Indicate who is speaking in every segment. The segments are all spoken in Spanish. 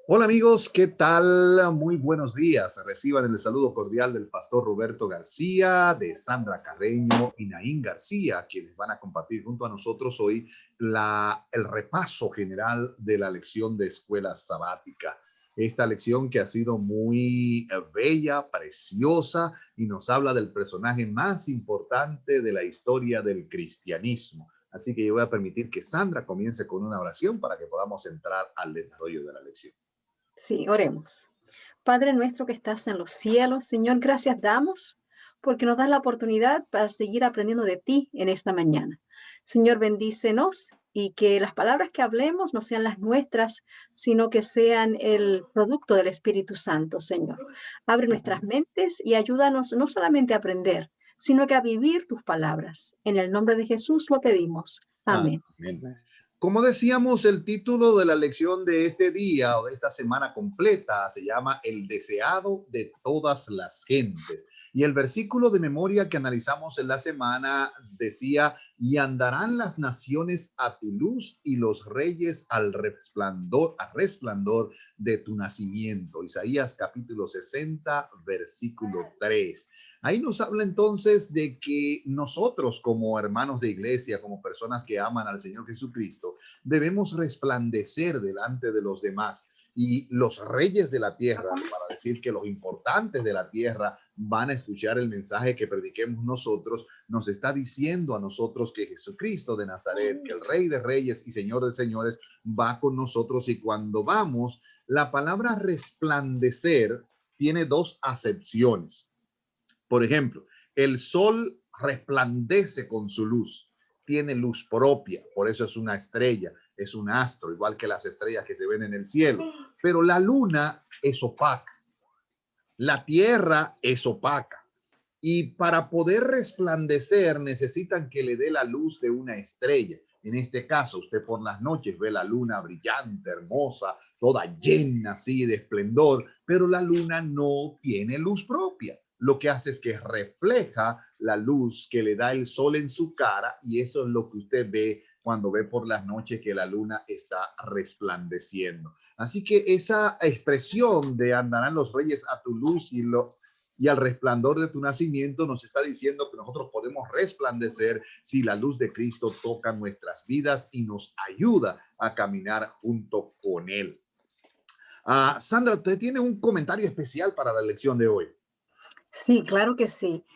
Speaker 1: Hola amigos, ¿qué tal? Muy buenos días. Reciban el saludo cordial del pastor Roberto García, de Sandra Carreño y Naín García, quienes van a compartir junto a nosotros hoy el repaso general de la lección de escuela sabática. Esta lección que ha sido muy bella, preciosa y nos habla del personaje más importante de la historia del cristianismo. Así que yo voy a permitir que Sandra comience con una oración para que podamos entrar al desarrollo de la lección.
Speaker 2: Sí, oremos. Padre nuestro que estás en los cielos, Señor, gracias damos porque nos das la oportunidad para seguir aprendiendo de ti en esta mañana. Señor, bendícenos y que las palabras que hablemos no sean las nuestras, sino que sean el producto del Espíritu Santo, Señor. Abre nuestras mentes y ayúdanos no solamente a aprender, sino que a vivir tus palabras. En el nombre de Jesús lo pedimos. Amén.
Speaker 1: Amén. Como decíamos, el título de la lección de este día o de esta semana completa se llama El deseado de todas las gentes. Y el versículo de memoria que analizamos en la semana decía, y andarán las naciones a tu luz y los reyes al resplandor de tu nacimiento. Isaías capítulo 60, versículo 3. Ahí nos habla entonces de que nosotros como hermanos de iglesia, como personas que aman al Señor Jesucristo, debemos resplandecer delante de los demás. Y los reyes de la tierra, para decir que los importantes de la tierra van a escuchar el mensaje que prediquemos nosotros, nos está diciendo a nosotros que Jesucristo de Nazaret, que el Rey de Reyes y Señor de Señores va con nosotros. Y cuando vamos, la palabra resplandecer tiene dos acepciones. Por ejemplo, el sol resplandece con su luz, tiene luz propia, por eso es una estrella, es un astro, igual que las estrellas que se ven en el cielo. Pero la luna es opaca, la tierra es opaca. Y para poder resplandecer necesitan que le dé la luz de una estrella. En este caso, usted por las noches ve la luna brillante, hermosa, toda llena así de esplendor, pero la luna no tiene luz propia. Lo que hace es que refleja la luz que le da el sol en su cara, y eso es lo que usted ve cuando ve por las noches que la luna está resplandeciendo. Así que esa expresión de andarán los reyes a tu luz y al resplandor de tu nacimiento nos está diciendo que nosotros podemos resplandecer si la luz de Cristo toca nuestras vidas y nos ayuda a caminar junto con Él. Sandra, ¿usted tiene un comentario especial para la lección de hoy?
Speaker 2: Sí, claro que sí.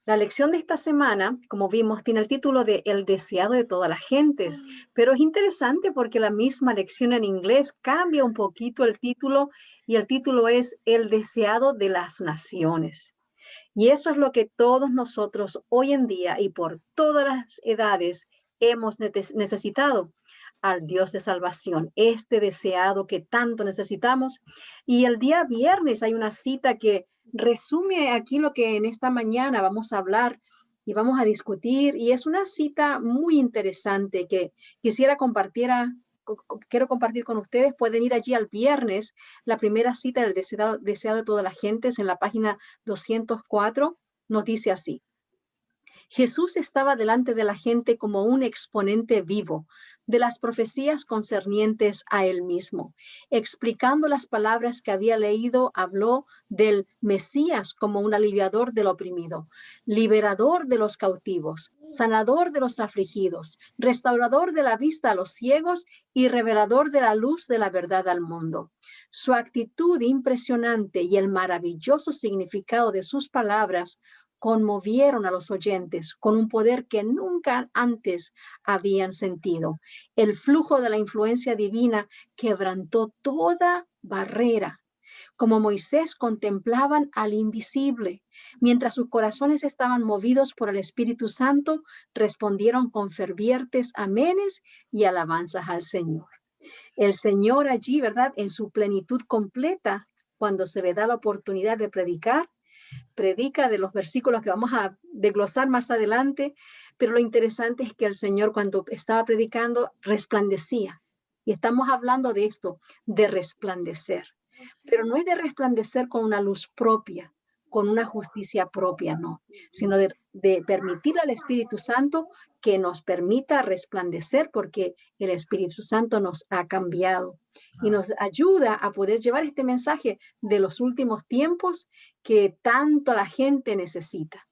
Speaker 2: La lección de esta semana, como vimos, tiene el título de El deseado de todas las gentes, pero es interesante porque la misma lección en inglés cambia un poquito el título y el título es El deseado de las naciones. Y eso es lo que todos nosotros hoy en día y por todas las edades hemos necesitado al Dios de salvación, este deseado que tanto necesitamos. Y el día viernes hay una cita que resume aquí lo que en esta mañana vamos a hablar y vamos a discutir. Y es una cita muy interesante que quisiera quiero compartir con ustedes. Pueden ir allí al viernes, la primera cita del deseado de todas las gentes en la página 204 nos dice así: Jesús estaba delante de la gente como un exponente vivo de las profecías concernientes a él mismo. Explicando las palabras que había leído, habló del Mesías como un aliviador del oprimido, liberador de los cautivos, sanador de los afligidos, restaurador de la vista a los ciegos y revelador de la luz de la verdad al mundo. Su actitud impresionante y el maravilloso significado de sus palabras conmovieron a los oyentes con un poder que nunca antes habían sentido. El flujo de la influencia divina quebrantó toda barrera. Como Moisés contemplaban al invisible, mientras sus corazones estaban movidos por el Espíritu Santo, respondieron con fervientes amenes y alabanzas al Señor. El Señor allí, ¿verdad? En su plenitud completa, cuando se le da la oportunidad de predicar, predica de los versículos que vamos a desglosar más adelante, pero lo interesante es que el Señor cuando estaba predicando resplandecía. Y estamos hablando de esto, de resplandecer. Pero no es de resplandecer con una luz propia, con una justicia propia, no, sino de permitir al Espíritu Santo que nos permita resplandecer porque el Espíritu Santo nos ha cambiado y nos ayuda a poder llevar este mensaje de los últimos tiempos que tanto la gente necesita.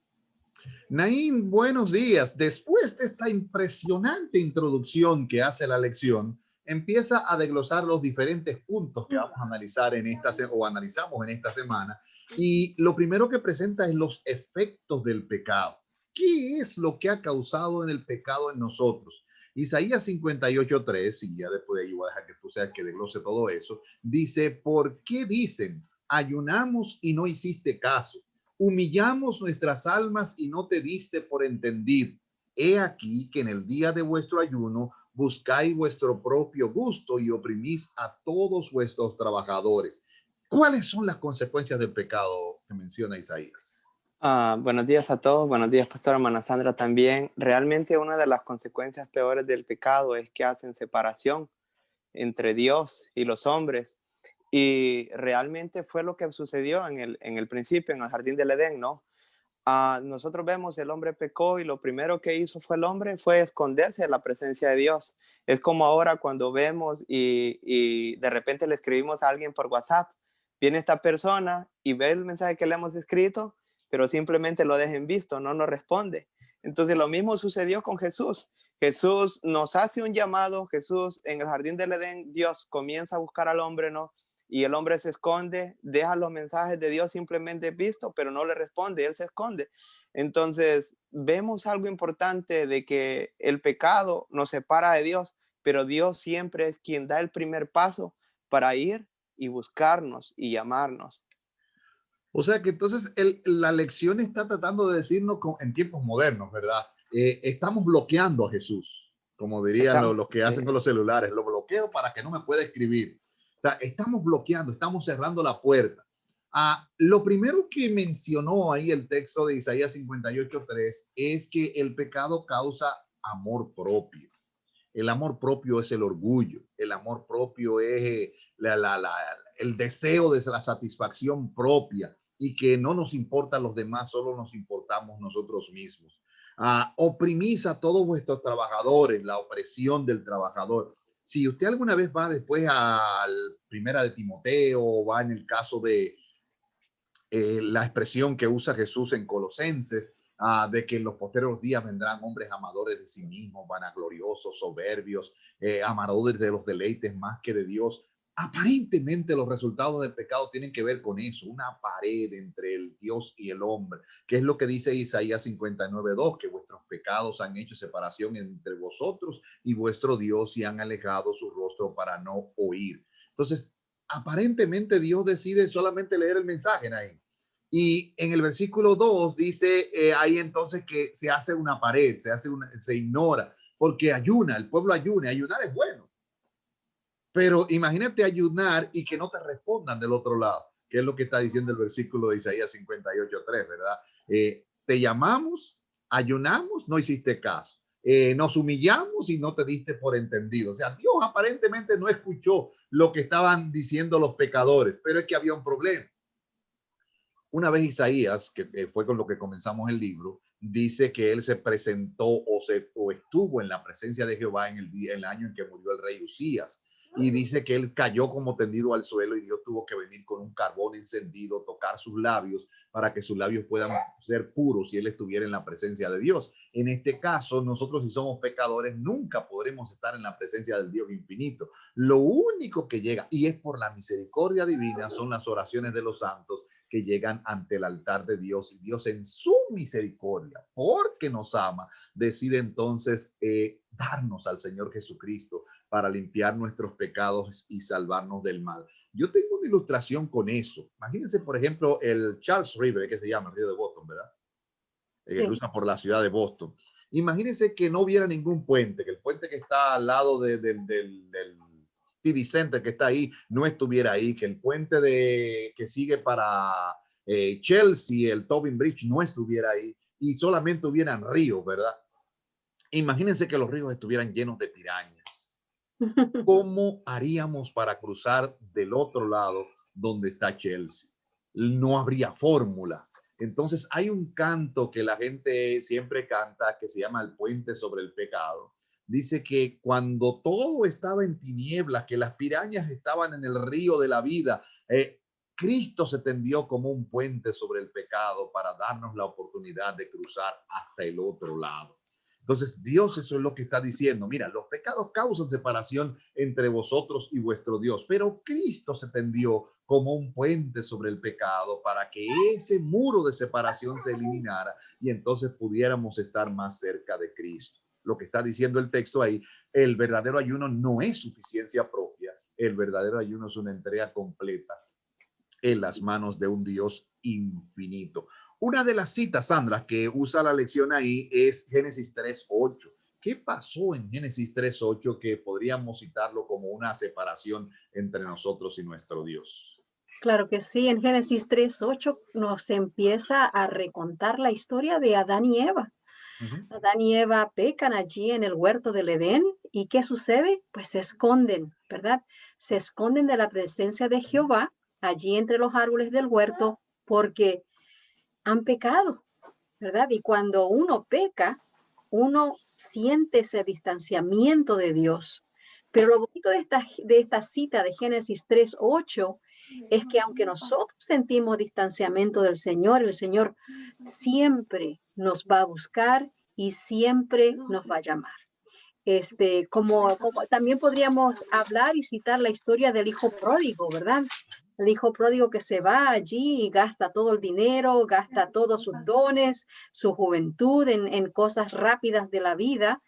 Speaker 1: Naín, buenos días. Después de esta impresionante introducción que hace la lección, empieza a desglosar los diferentes puntos que vamos a analizar en esta o analizamos en esta semana. Y lo primero que presenta es los efectos del pecado. ¿Qué es lo que ha causado en el pecado en nosotros? Isaías 58:3, y ya después de ahí voy a dejar que tú seas que desglose todo eso, dice, ¿por qué dicen, ayunamos y no hiciste caso? Humillamos nuestras almas y no te diste por entendido. He aquí que en el día de vuestro ayuno buscáis vuestro propio gusto y oprimís a todos vuestros trabajadores. ¿Cuáles son las consecuencias del pecado que menciona Isaías?
Speaker 3: Buenos días a todos, buenos días, pastora hermana Sandra también. Realmente una de las consecuencias peores del pecado es que hacen separación entre Dios y los hombres. Y realmente fue lo que sucedió en el principio, en el jardín del Edén, ¿no? Nosotros vemos el hombre pecó y lo primero que hizo fue el hombre fue esconderse de la presencia de Dios. Es como ahora cuando vemos y de repente le escribimos a alguien por WhatsApp, viene esta persona y ve el mensaje que le hemos escrito, pero simplemente lo deja en visto, no nos responde. Entonces lo mismo sucedió con Jesús. Jesús nos hace un llamado, Jesús en el jardín del Edén, Dios comienza a buscar al hombre, ¿no? Y el hombre se esconde, deja los mensajes de Dios simplemente visto, pero no le responde, él se esconde. Entonces, vemos algo importante de que el pecado nos separa de Dios, pero Dios siempre es quien da el primer paso para ir y buscarnos y llamarnos.
Speaker 1: O sea que entonces la lección está tratando de decirnos en tiempos modernos, ¿verdad? Estamos bloqueando a Jesús, como dirían
Speaker 3: Estamos,
Speaker 1: los que
Speaker 3: sí.
Speaker 1: hacen con los celulares, lo bloqueo para que no me pueda escribir. O sea, estamos bloqueando, estamos cerrando la puerta. Lo primero que mencionó ahí el texto de Isaías 58:3 es que el pecado causa amor propio. El amor propio es el orgullo, el amor propio es el deseo de la satisfacción propia y que no nos importan los demás, solo nos importamos nosotros mismos. Oprimís a todos vuestros trabajadores, la opresión del trabajador. Si usted alguna vez va después a Primera de Timoteo, va en el caso de la expresión que usa Jesús en Colosenses, de que en los posteriores días vendrán hombres amadores de sí mismos, vanagloriosos, soberbios, amadores de los deleites más que de Dios. Aparentemente los resultados del pecado tienen que ver con eso, una pared entre el Dios y el hombre, que es lo que dice Isaías 59:2, que vuestros pecados han hecho separación entre vosotros y vuestro Dios y han alejado su rostro para no oír. Entonces, aparentemente Dios decide solamente leer el mensaje ahí. Y en el versículo 2 dice ahí entonces que se hace una pared, se ignora, porque ayuna, el pueblo ayuna, ayunar es bueno. Pero imagínate ayunar y que no te respondan del otro lado, que es lo que está diciendo el versículo de Isaías 58:3, ¿verdad? Te llamamos, ayunamos, no hiciste caso. Nos humillamos y no te diste por entendido. O sea, Dios aparentemente no escuchó lo que estaban diciendo los pecadores, pero es que había un problema. Una vez Isaías, que fue con lo que comenzamos el libro, dice que él se presentó o estuvo en la presencia de Jehová en el año en que murió el rey Usías. Y dice que él cayó como tendido al suelo y Dios tuvo que venir con un carbón encendido, tocar sus labios para que sus labios puedan ser puros y él estuviera en la presencia de Dios. En este caso, nosotros si somos pecadores, nunca podremos estar en la presencia del Dios infinito. Lo único que llega, y es por la misericordia divina, son las oraciones de los santos que llegan ante el altar de Dios y Dios en su misericordia, porque nos ama, decide entonces darnos al Señor Jesucristo para limpiar nuestros pecados y salvarnos del mal. Yo tengo una ilustración con eso. Imagínense, por ejemplo, el Charles River, que se llama el río de Boston, ¿verdad? Que cruza por la ciudad de Boston. Imagínense que no hubiera ningún puente, que el puente que está al lado del TD Center que está ahí no estuviera ahí, que el puente que sigue para Chelsea, el Tobin Bridge, no estuviera ahí y solamente hubieran ríos, ¿verdad? Imagínense que los ríos estuvieran llenos de pirañas. ¿Cómo haríamos para cruzar del otro lado donde está Chelsea? No habría fórmula. Entonces hay un canto que la gente siempre canta que se llama El puente sobre el pecado. Dice que cuando todo estaba en tinieblas, que las pirañas estaban en el río de la vida, Cristo se tendió como un puente sobre el pecado para darnos la oportunidad de cruzar hasta el otro lado. Entonces, Dios eso es lo que está diciendo. Mira, los pecados causan separación entre vosotros y vuestro Dios, pero Cristo se tendió como un puente sobre el pecado para que ese muro de separación se eliminara y entonces pudiéramos estar más cerca de Cristo. Lo que está diciendo el texto ahí, el verdadero ayuno no es suficiencia propia, el verdadero ayuno es una entrega completa en las manos de un Dios infinito. Una de las citas, Sandra, que usa la lección ahí es Génesis 3:8. ¿Qué pasó en Génesis 3:8 que podríamos citarlo como una separación entre nosotros y nuestro Dios?
Speaker 2: Claro que sí, en Génesis 3:8 nos empieza a recontar la historia de Adán y Eva.
Speaker 1: Uh -huh.
Speaker 2: Adán y Eva pecan allí en el huerto del Edén. ¿Y qué sucede? Pues se esconden, ¿verdad? Se esconden de la presencia de Jehová allí entre los árboles del huerto porque han pecado, ¿verdad? Y cuando uno peca, uno siente ese distanciamiento de Dios. Pero lo bonito de esta cita de Génesis 3:8 es que aunque nosotros sentimos distanciamiento del Señor, el Señor siempre nos va a buscar y siempre nos va a llamar. Como también podríamos hablar y citar la historia del hijo pródigo, ¿verdad? El hijo pródigo que se va allí y gasta todo el dinero, gasta todos sus dones, su juventud en cosas rápidas de la vida.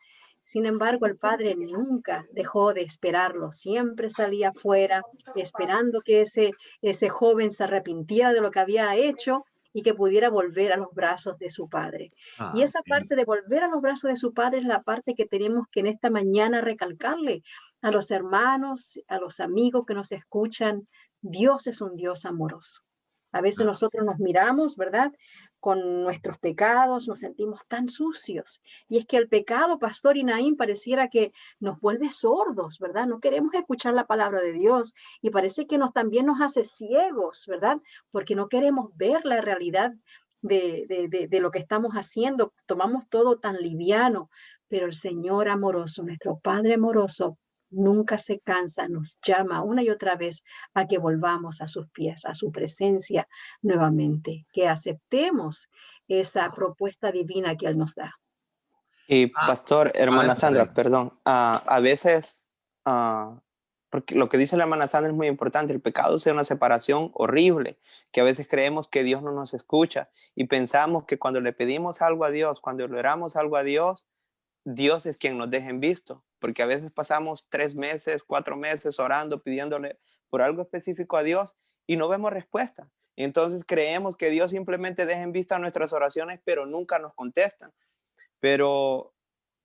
Speaker 2: Sin embargo, el padre nunca dejó de esperarlo, siempre salía afuera esperando que ese joven se arrepintiera de lo que había hecho y que pudiera volver a los brazos de su padre. Y esa
Speaker 1: Amén.
Speaker 2: parte de volver a los brazos de su padre es la parte que tenemos que en esta mañana recalcarle a los hermanos, a los amigos que nos escuchan. Dios es un Dios amoroso. A veces nosotros nos miramos, ¿verdad? Con nuestros pecados, nos sentimos tan sucios. Y es que el pecado, Pastor Inaín, pareciera que nos vuelve sordos, ¿verdad? No queremos escuchar la palabra de Dios y parece que también nos hace ciegos, ¿verdad? Porque no queremos ver la realidad de lo que estamos haciendo. Tomamos todo tan liviano, pero el Señor amoroso, nuestro Padre amoroso, nunca se cansa, nos llama una y otra vez a que volvamos a sus pies, a su presencia nuevamente, que aceptemos esa propuesta divina que Él nos da.
Speaker 3: Y
Speaker 1: Ah,
Speaker 3: pastor, hermana Sandra,
Speaker 1: excelente.
Speaker 3: perdón, a veces, porque lo que dice la hermana Sandra es muy importante, el pecado es una separación horrible, que a veces creemos que Dios no nos escucha y pensamos que cuando le pedimos algo a Dios, cuando le oramos algo a Dios, Dios es quien nos deja en visto, porque a veces pasamos 3 meses, 4 meses orando, pidiéndole por algo específico a Dios y no vemos respuesta. Y entonces creemos que Dios simplemente deja en vista nuestras oraciones, pero nunca nos contestan. Pero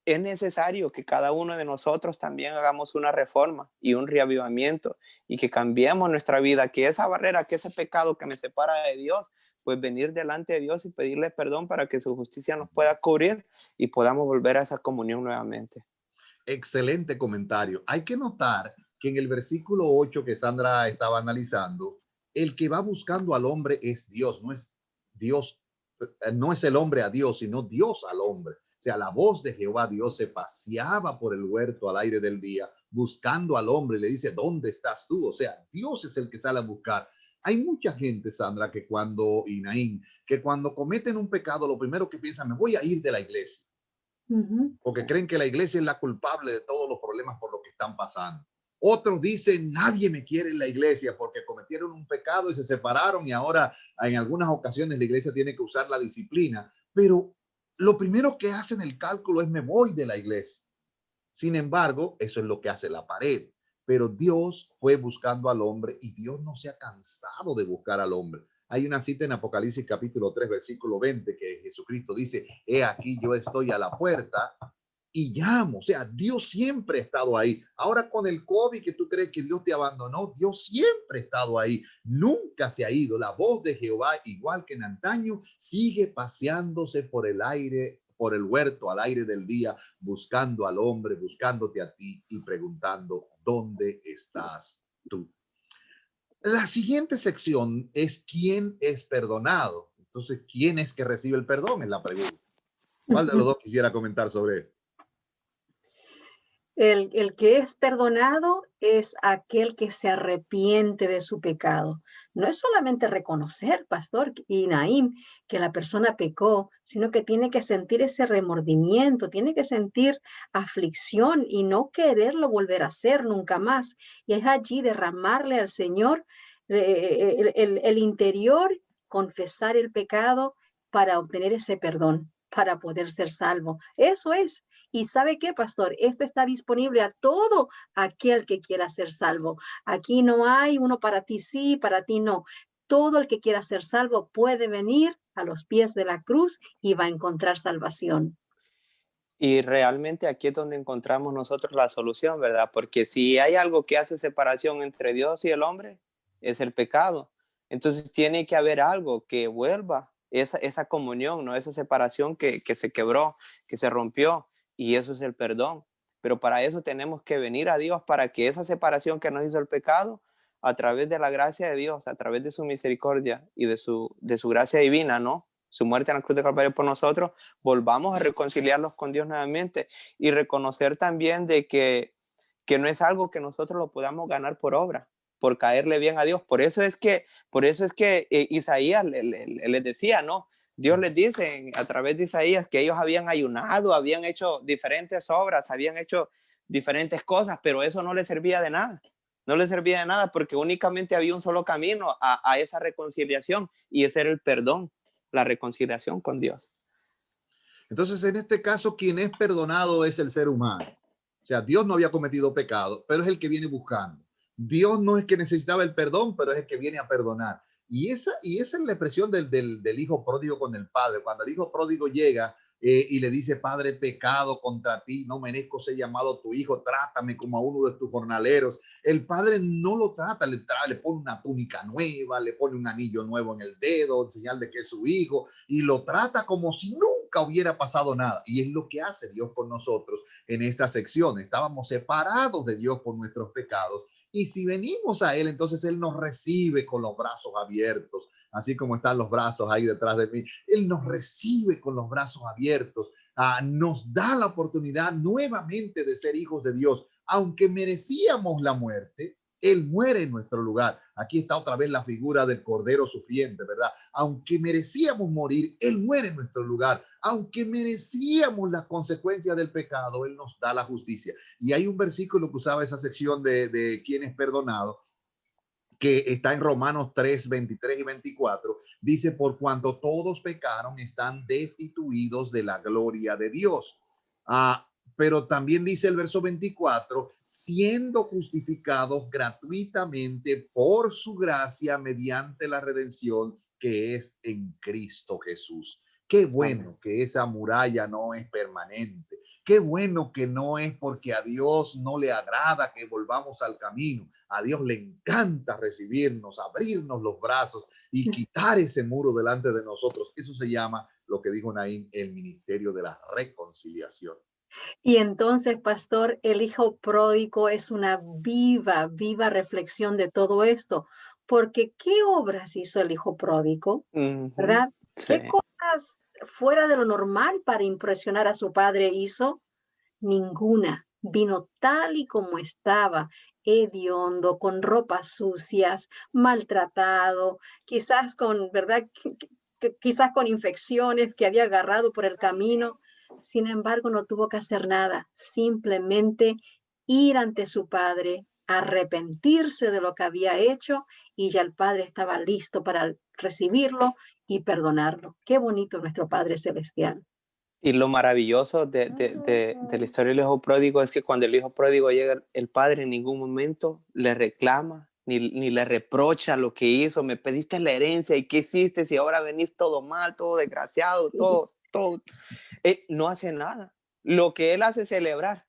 Speaker 3: es necesario que cada uno de nosotros también hagamos una reforma y un reavivamiento y que cambiemos nuestra vida, que esa barrera, que ese pecado que me separa de Dios, pues venir delante de Dios y pedirle perdón para que su justicia nos pueda cubrir y podamos volver a esa comunión nuevamente.
Speaker 1: Excelente comentario. Hay que notar que en el versículo 8 que Sandra estaba analizando, el que va buscando al hombre es Dios, Dios, no es el hombre a Dios, sino Dios al hombre. O sea, la voz de Jehová Dios se paseaba por el huerto al aire del día, buscando al hombre, le dice, ¿dónde estás tú? O sea, Dios es el que sale a buscar. Hay mucha gente, Sandra, Inaín, que cuando cometen un pecado, lo primero que piensan, me voy a ir de la iglesia porque creen que la iglesia es la culpable de todos los problemas por los que están pasando. Otros dicen, nadie me quiere en la iglesia porque cometieron un pecado y se separaron y ahora en algunas ocasiones la iglesia tiene que usar la disciplina. Pero lo primero que hacen el cálculo es me voy de la iglesia. Sin embargo, eso es lo que hace la pared. Pero Dios fue buscando al hombre y Dios no se ha cansado de buscar al hombre. Hay una cita en Apocalipsis capítulo 3, versículo 20, que Jesucristo dice, he aquí yo estoy a la puerta y llamo. O sea, Dios siempre ha estado ahí. Ahora con el COVID, que tú crees que Dios te abandonó, Dios siempre ha estado ahí. Nunca se ha ido. La voz de Jehová, igual que en antaño, sigue paseándose por el aire, por el huerto al aire del día, buscando al hombre, buscándote a ti y preguntando, ¿dónde estás tú? La siguiente sección es quién es perdonado. Entonces, ¿quién es que recibe el perdón? Es la pregunta. ¿Cuál de los dos quisiera comentar sobre esto?
Speaker 2: El que es perdonado es aquel que se arrepiente de su pecado. No es solamente reconocer, pastor y Naim, que la persona pecó, sino que tiene que sentir ese remordimiento, tiene que sentir aflicción y no quererlo volver a hacer nunca más. Y es allí derramarle al Señor el interior, confesar el pecado para obtener ese perdón, para poder ser salvo. Eso es. Y ¿sabe qué, pastor? Esto está disponible a todo aquel que quiera ser salvo. Aquí no hay uno para ti sí, para ti no. Todo el que quiera ser salvo puede venir a los pies de la cruz y va a encontrar salvación.
Speaker 3: Y realmente aquí es donde encontramos nosotros la solución, ¿verdad? Porque si hay algo que hace separación entre Dios y el hombre, es el pecado. Entonces tiene que haber algo que vuelva esa comunión, ¿no? Esa separación que se quebró, que se rompió, y eso es el perdón. Pero para eso tenemos que venir a Dios, para que esa separación que nos hizo el pecado, a través de la gracia de Dios, a través de su misericordia y de su gracia divina, ¿no? Su muerte en la cruz de Calvario por nosotros, volvamos a reconciliarnos con Dios nuevamente y reconocer también de que no es algo que nosotros lo podamos ganar por obra, por caerle bien a Dios. Por eso es que Isaías les decía, ¿no? Dios les dice a través de Isaías que ellos habían ayunado, habían hecho diferentes obras, habían hecho diferentes cosas, pero eso no les servía de nada. No les servía de nada porque únicamente había un solo camino a esa reconciliación, y ese era el perdón, la reconciliación con Dios.
Speaker 1: Entonces, en este caso, quien es perdonado es el ser humano. O sea, Dios no había cometido pecado, pero es el que viene buscando. Dios no es que necesitaba el perdón, pero es el que viene a perdonar. Y esa es la expresión del hijo pródigo con el padre. Cuando el hijo pródigo llega y le dice, padre, he pecado contra ti, no merezco ser llamado tu hijo, trátame como a uno de tus jornaleros. El padre no lo trata, le pone una túnica nueva, le pone un anillo nuevo en el dedo, en señal de que es su hijo, y lo trata como si nunca hubiera pasado nada. Y es lo que hace Dios con nosotros en esta sección. Estábamos separados de Dios por nuestros pecados. Y si venimos a Él, entonces Él nos recibe con los brazos abiertos, así como están los brazos ahí detrás de mí. Él nos recibe con los brazos abiertos, nos da la oportunidad nuevamente de ser hijos de Dios. Aunque merecíamos la muerte, Él muere en nuestro lugar. Aquí está otra vez la figura del cordero sufriente, ¿verdad? Aunque merecíamos morir, Él muere en nuestro lugar. Aunque merecíamos las consecuencias del pecado, Él nos da la justicia. Y hay un versículo que usaba esa sección de quién es perdonado, que está en Romanos 3, 23 y 24, dice, por cuanto todos pecaron, están destituidos de la gloria de Dios. Pero también dice el verso 24, siendo justificados gratuitamente por su gracia mediante la redención que es en Cristo Jesús. Qué bueno que esa muralla no es permanente. Qué bueno que no es porque a Dios no le agrada que volvamos al camino. A Dios le encanta recibirnos, abrirnos los brazos y quitar ese muro delante de nosotros. Eso se llama, lo que dijo Naín, el ministerio de la reconciliación.
Speaker 2: Y entonces, pastor, el hijo pródigo es una viva reflexión de todo esto, porque ¿qué obras hizo el hijo pródigo? ¿Verdad?
Speaker 3: Sí.
Speaker 2: ¿Qué cosas fuera de lo normal para impresionar a su padre hizo? Ninguna. Vino tal y como estaba, hediondo, con ropas sucias, maltratado, quizás con, ¿verdad? Quizás con infecciones que había agarrado por el camino. Sin embargo, no tuvo que hacer nada, simplemente ir ante su padre, arrepentirse de lo que había hecho, y ya el padre estaba listo para recibirlo y perdonarlo. Qué bonito nuestro Padre Celestial.
Speaker 3: Y lo maravilloso de la historia del hijo pródigo es que cuando el hijo pródigo llega, el padre en ningún momento le reclama ni le reprocha lo que hizo. Me pediste la herencia y qué hiciste si ahora venís todo mal, todo desgraciado, todo. No hace nada. Lo que él hace es celebrar,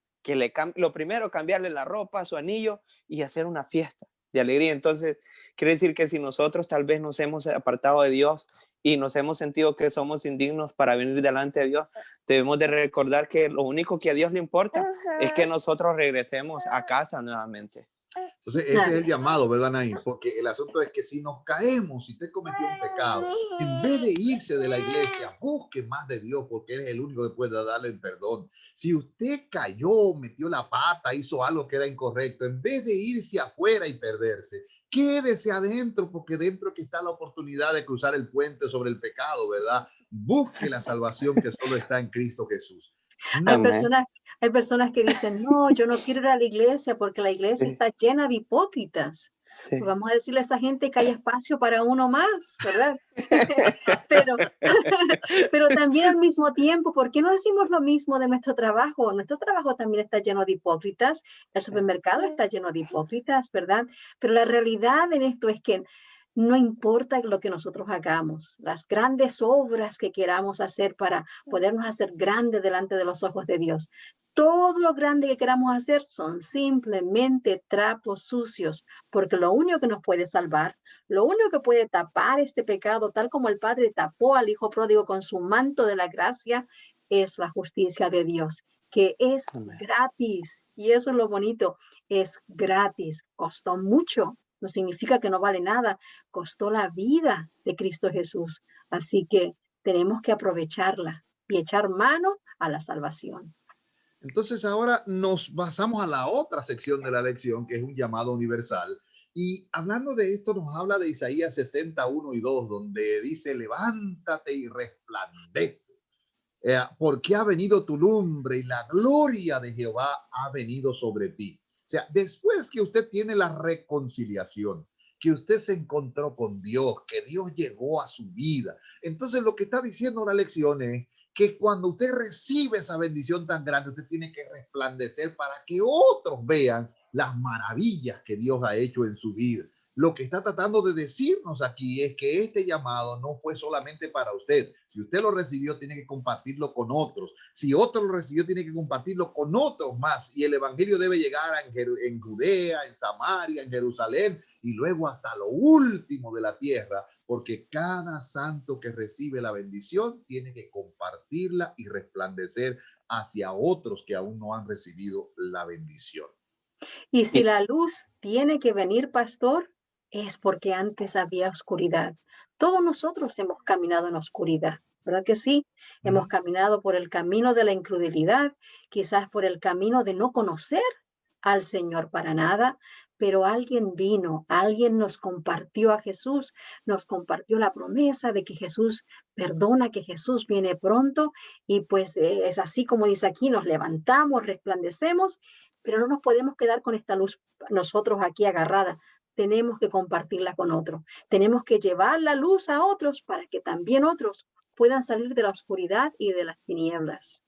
Speaker 3: lo primero, cambiarle la ropa, su anillo y hacer una fiesta de alegría. Entonces, quiere decir que si nosotros tal vez nos hemos apartado de Dios y nos hemos sentido que somos indignos para venir delante de Dios, debemos de recordar que lo único que a Dios le importa es que nosotros regresemos a casa nuevamente.
Speaker 1: Entonces, ese es el llamado, ¿verdad, Naim? Porque el asunto es que si nos caemos, si usted cometió un pecado, en vez de irse de la iglesia, busque más de Dios, porque Él es el único que puede darle el perdón. Si usted cayó, metió la pata, hizo algo que era incorrecto, en vez de irse afuera y perderse, quédese adentro, porque dentro que está la oportunidad de cruzar el puente sobre el pecado, ¿verdad? Busque la salvación que solo está en Cristo Jesús.
Speaker 2: Hay
Speaker 1: No,
Speaker 3: Amén.
Speaker 2: personas, hay personas que dicen, no, yo no quiero ir a la iglesia porque la iglesia
Speaker 3: Sí,
Speaker 2: está llena de hipócritas. Pues
Speaker 3: sí.
Speaker 2: vamos a decirle a esa gente que hay espacio para uno más, ¿verdad? Pero, pero también al mismo tiempo, ¿por qué no decimos lo mismo de nuestro trabajo? Nuestro trabajo también está lleno de hipócritas, el supermercado está lleno de hipócritas, ¿verdad? Pero la realidad en esto es que no importa lo que nosotros hagamos, las grandes obras que queramos hacer para podernos hacer grandes delante de los ojos de Dios. Todo lo grande que queramos hacer son simplemente trapos sucios, porque lo único que nos puede salvar, lo único que puede tapar este pecado, tal como el Padre tapó al Hijo pródigo con su manto de la gracia, es la justicia de Dios, que es
Speaker 3: Amén.
Speaker 2: gratis. Y eso es lo bonito, es gratis. Costó mucho, no significa que no vale nada, costó la vida de Cristo Jesús. Así que tenemos que aprovecharla y echar mano a la salvación.
Speaker 1: entonces ahora nos basamos a la otra sección de la lección, que es un llamado universal. Y hablando de esto, nos habla de Isaías 61 y 2, donde dice, levántate y resplandece, porque ha venido tu lumbre y la gloria de Jehová ha venido sobre ti. O sea, después que usted tiene la reconciliación, que usted se encontró con Dios, que Dios llegó a su vida, entonces lo que está diciendo la lección es que cuando usted recibe esa bendición tan grande, usted tiene que resplandecer para que otros vean las maravillas que Dios ha hecho en su vida. Lo que está tratando de decirnos aquí es que este llamado no fue solamente para usted. Si usted lo recibió, tiene que compartirlo con otros. Si otro lo recibió, tiene que compartirlo con otros más. Y el evangelio debe llegar en Judea, en Samaria, en Jerusalén y luego hasta lo último de la tierra, porque cada santo que recibe la bendición tiene que compartirla y resplandecer hacia otros que aún no han recibido la bendición.
Speaker 2: Y si
Speaker 3: Y
Speaker 2: la luz tiene que venir, pastor, es porque antes había oscuridad. Todos nosotros hemos caminado en oscuridad, ¿verdad que sí?
Speaker 1: Uh -huh.
Speaker 2: Hemos caminado por el camino de la incredulidad, quizás por el camino de no conocer al Señor para nada, pero alguien vino, alguien nos compartió a Jesús, nos compartió la promesa de que Jesús perdona, que Jesús viene pronto y pues es así como dice aquí, nos levantamos, resplandecemos, pero no nos podemos quedar con esta luz nosotros aquí agarrada. Tenemos que compartirla con otros. Tenemos que llevar la luz a otros para que también otros puedan salir de la oscuridad y de las tinieblas.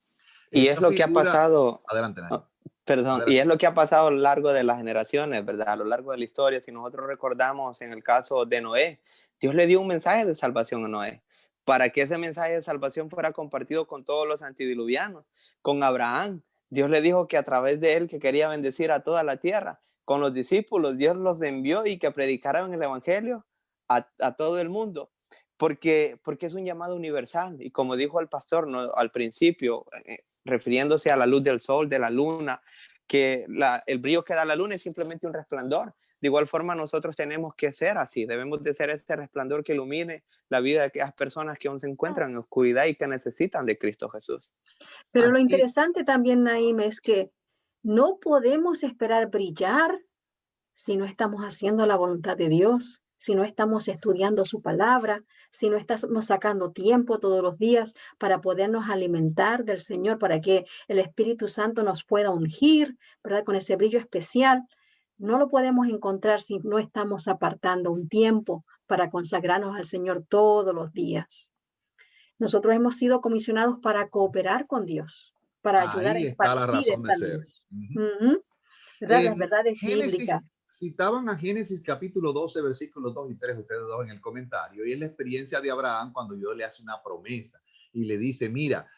Speaker 3: y es
Speaker 1: Esta
Speaker 3: lo que ha
Speaker 1: figura,
Speaker 3: pasado,
Speaker 1: adelante, Nay.
Speaker 3: oh, perdón, y
Speaker 1: Adelante.
Speaker 3: es lo que ha pasado a lo largo de las generaciones, ¿verdad? A lo largo de la historia, si nosotros recordamos en el caso de Noé, Dios le dio un mensaje de salvación a Noé, para que ese mensaje de salvación fuera compartido con todos los antediluvianos, con Abraham. Dios le dijo que a través de él que quería bendecir a toda la tierra. Con los discípulos, Dios los envió y que predicaran el evangelio a todo el mundo. Porque es un llamado universal. Y como dijo el pastor, ¿no?, al principio, refiriéndose a la luz del sol, de la luna, que el brillo que da la luna es simplemente un resplandor. De igual forma, nosotros tenemos que ser así. Debemos de ser ese resplandor que ilumine la vida de aquellas personas que aún se encuentran en oscuridad y que necesitan de Cristo Jesús.
Speaker 2: Pero lo
Speaker 1: Aquí,
Speaker 2: interesante también, Naim, es que no podemos esperar brillar si no estamos haciendo la voluntad de Dios, si no estamos estudiando su palabra, si no estamos sacando tiempo todos los días para podernos alimentar del Señor, para que el Espíritu Santo nos pueda ungir, ¿verdad? Con ese brillo especial. No lo podemos encontrar si no estamos apartando un tiempo para consagrarnos al Señor todos los días. Nosotros hemos sido comisionados para cooperar con Dios, para ayudar a
Speaker 1: ahí está la
Speaker 2: esparcir
Speaker 1: razón de
Speaker 2: esta
Speaker 1: ser.
Speaker 2: luz. ¿Verdad? Las verdades
Speaker 1: Génesis,
Speaker 2: bíblicas.
Speaker 1: citaban a Génesis capítulo 12, versículos 2 y 3, ustedes dos en el comentario, y es la experiencia de Abraham cuando Dios le hace una promesa y le dice, mira,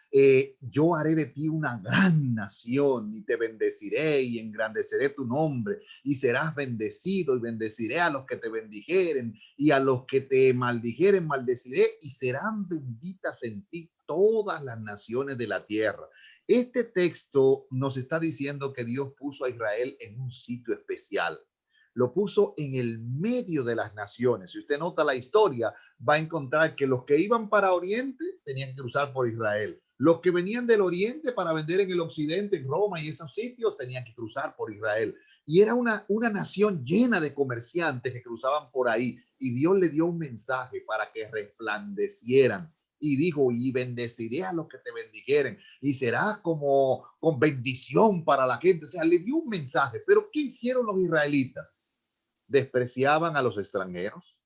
Speaker 1: yo haré de ti una gran nación y te bendeciré y engrandeceré tu nombre y serás bendecido y bendeciré a los que te bendijeren y a los que te maldijeren maldeciré y serán benditas en ti todas las naciones de la tierra. Este texto nos está diciendo que Dios puso a Israel en un sitio especial. lo puso en el medio de las naciones. Si usted nota la historia, va a encontrar que los que iban para Oriente tenían que cruzar por Israel. Los que venían del Oriente para vender en el Occidente, en Roma y esos sitios, tenían que cruzar por Israel. Y era una nación llena de comerciantes que cruzaban por ahí. Y Dios le dio un mensaje para que resplandecieran. Y dijo, y bendeciré a los que te bendijeren. Y será como con bendición para la gente. O sea, le dio un mensaje. Pero ¿qué hicieron los israelitas? Despreciaban a los extranjeros,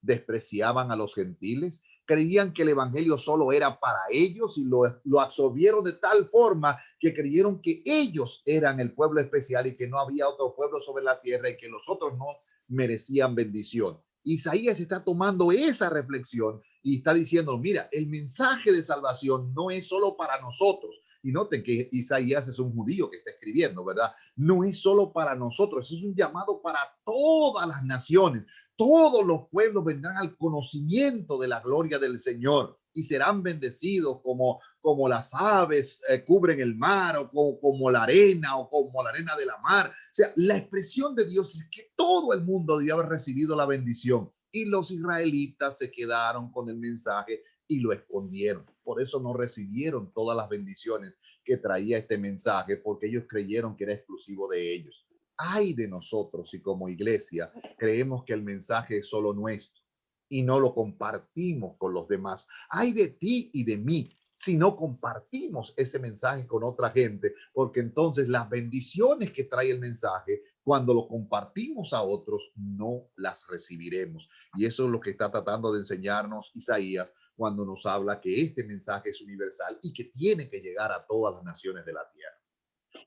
Speaker 1: despreciaban a los gentiles, creían que el evangelio solo era para ellos y lo absorbieron de tal forma que creyeron que ellos eran el pueblo especial y que no había otro pueblo sobre la tierra y que los otros no merecían bendición. Isaías está tomando esa reflexión y está diciendo, mira, el mensaje de salvación no es solo para nosotros. Y noten que Isaías es un judío que está escribiendo, ¿verdad? No es solo para nosotros, es un llamado para todas las naciones. Todos los pueblos vendrán al conocimiento de la gloria del Señor y serán bendecidos como las aves cubren el mar o como la arena o como la arena de la mar. O sea, la expresión de Dios es que todo el mundo debió haber recibido la bendición y los israelitas se quedaron con el mensaje y lo escondieron. Por eso no recibieron todas las bendiciones que traía este mensaje, porque ellos creyeron que era exclusivo de ellos. Ay de nosotros si como iglesia creemos que el mensaje es solo nuestro y no lo compartimos con los demás. Ay de ti y de mí si no compartimos ese mensaje con otra gente, porque entonces las bendiciones que trae el mensaje, cuando lo compartimos a otros, no las recibiremos. Y eso es lo que está tratando de enseñarnos Isaías cuando nos habla que este mensaje es universal y que tiene que llegar a todas las naciones de la tierra.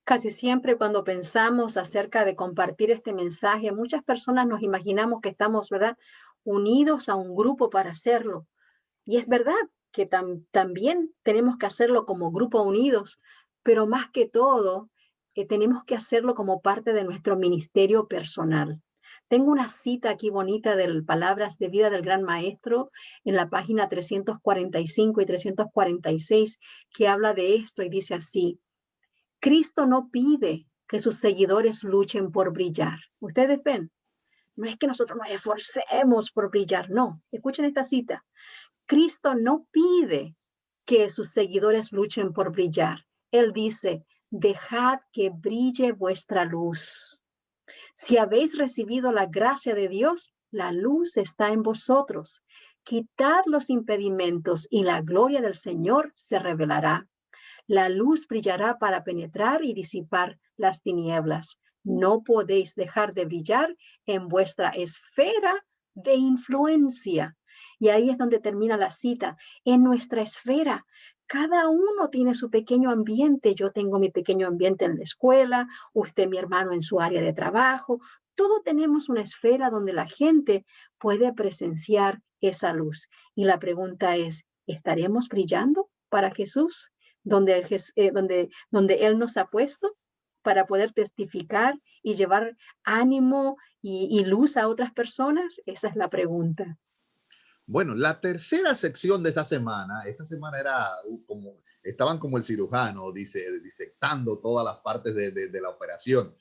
Speaker 2: Casi siempre cuando pensamos acerca de compartir este mensaje, muchas personas nos imaginamos que estamos, ¿verdad?, unidos a un grupo para hacerlo. Y es verdad que también tenemos que hacerlo como grupo unidos, pero más que todo, tenemos que hacerlo como parte de nuestro ministerio personal. Tengo una cita aquí bonita del Palabras de Vida del Gran Maestro en la página 345 y 346 que habla de esto y dice así: Cristo no pide que sus seguidores luchen por brillar. Ustedes ven, no es que nosotros nos esforcemos por brillar, no. Escuchen esta cita. Cristo no pide que sus seguidores luchen por brillar. Él dice, dejad que brille vuestra luz. Si habéis recibido la gracia de Dios, la luz está en vosotros. Quitad los impedimentos y la gloria del Señor se revelará. La luz brillará para penetrar y disipar las tinieblas. No podéis dejar de brillar en vuestra esfera de influencia. Y ahí es donde termina la cita. En nuestra esfera, cada uno tiene su pequeño ambiente. Yo tengo mi pequeño ambiente en la escuela, usted, mi hermano, en su área de trabajo. Todos tenemos una esfera donde la gente puede presenciar esa luz. Y la pregunta es, ¿estaremos brillando para Jesús? Donde Él nos ha puesto para poder testificar y llevar ánimo y luz a otras personas? Esa es la pregunta.
Speaker 1: Bueno, la tercera sección de esta semana era como, estaban como el cirujano, disectando todas las partes de la operación.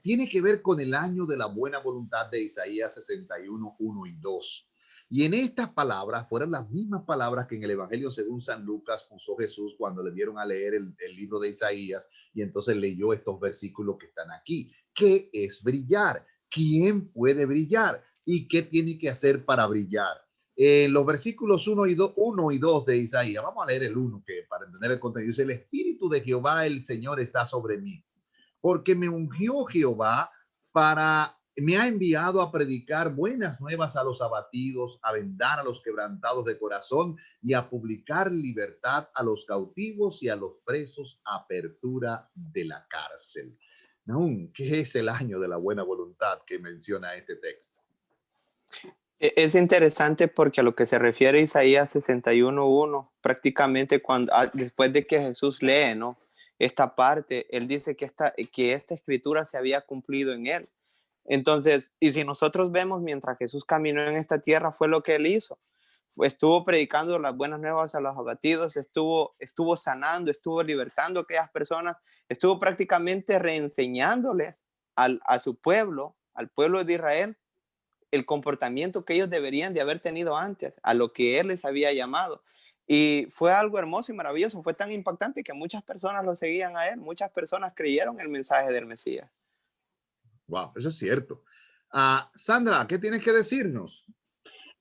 Speaker 1: Tiene que ver con el año de la buena voluntad de Isaías 61, 1 y 2. Y en estas palabras fueron las mismas palabras que en el Evangelio según San Lucas usó Jesús cuando le dieron a leer el libro de Isaías y entonces leyó estos versículos que están aquí. ¿Qué es brillar? ¿Quién puede brillar? ¿Y qué tiene que hacer para brillar? Los versículos 1 y 2 de Isaías, vamos a leer el 1 que para entender el contenido, dice, el Espíritu de Jehová el Señor está sobre mí, porque me ungió Jehová me ha enviado a predicar buenas nuevas a los abatidos, a vendar a los quebrantados de corazón y a publicar libertad a los cautivos y a los presos, apertura de la cárcel. ¿Qué es el año de la buena voluntad que menciona este texto?
Speaker 3: Es interesante porque a lo que se refiere Isaías 61:1, prácticamente después de que Jesús lee, ¿no?, esta parte, él dice que esta escritura se había cumplido en él. Entonces, y si nosotros vemos mientras Jesús caminó en esta tierra, fue lo que él hizo. Estuvo predicando las buenas nuevas a los abatidos, estuvo sanando, estuvo libertando a aquellas personas, estuvo prácticamente reenseñándoles a su pueblo, al pueblo de Israel el comportamiento que ellos deberían de haber tenido antes, a lo que Él les había llamado. Y fue algo hermoso y maravilloso, fue tan impactante que muchas personas lo seguían a Él, muchas personas creyeron el mensaje del Mesías.
Speaker 1: Wow, eso es cierto. Sandra, ¿qué tienes que decirnos?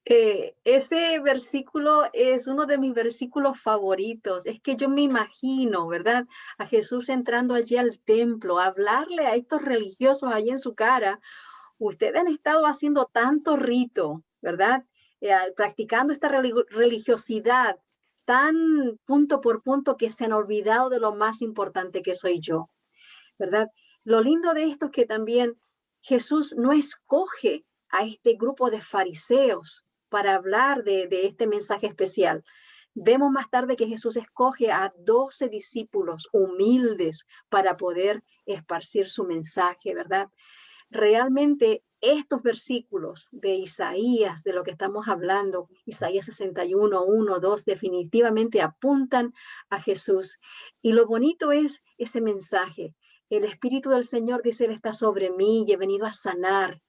Speaker 2: Ese versículo es uno de mis versículos favoritos. Es que yo me imagino, ¿verdad? A Jesús entrando allí al templo, a hablarle a estos religiosos allí en su cara. Ustedes han estado haciendo tanto rito, ¿verdad? Practicando esta religiosidad tan punto por punto que se han olvidado de lo más importante que soy yo, ¿verdad? Lo lindo de esto es que también Jesús no escoge a este grupo de fariseos para hablar de este mensaje especial. Vemos más tarde que Jesús escoge a 12 discípulos humildes para poder esparcir su mensaje, ¿verdad? Realmente estos versículos de Isaías, de lo que estamos hablando, Isaías 61, 1, 2, definitivamente apuntan a Jesús. Y lo bonito es ese mensaje. El Espíritu del Señor dice, Él está sobre mí y he venido a sanar.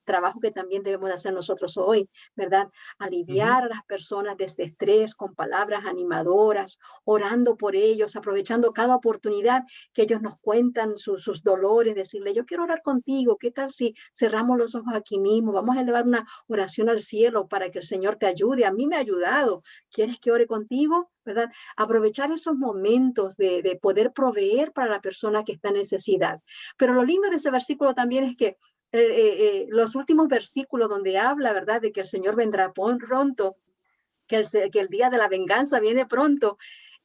Speaker 2: Trabajo que también debemos de hacer nosotros hoy, ¿verdad? Aliviar a las personas de este estrés con palabras animadoras, orando por ellos, aprovechando cada oportunidad que ellos nos cuentan sus dolores, decirle, yo quiero orar contigo, ¿qué tal si cerramos los ojos aquí mismo? Vamos a elevar una oración al cielo para que el Señor te ayude. A mí me ha ayudado. ¿Quieres que ore contigo? ¿Verdad? Aprovechar esos momentos de poder proveer para la persona que está en necesidad. Pero lo lindo de ese versículo también es que los últimos versículos donde habla, ¿verdad?, de que el Señor vendrá pronto, que el día de la venganza viene pronto.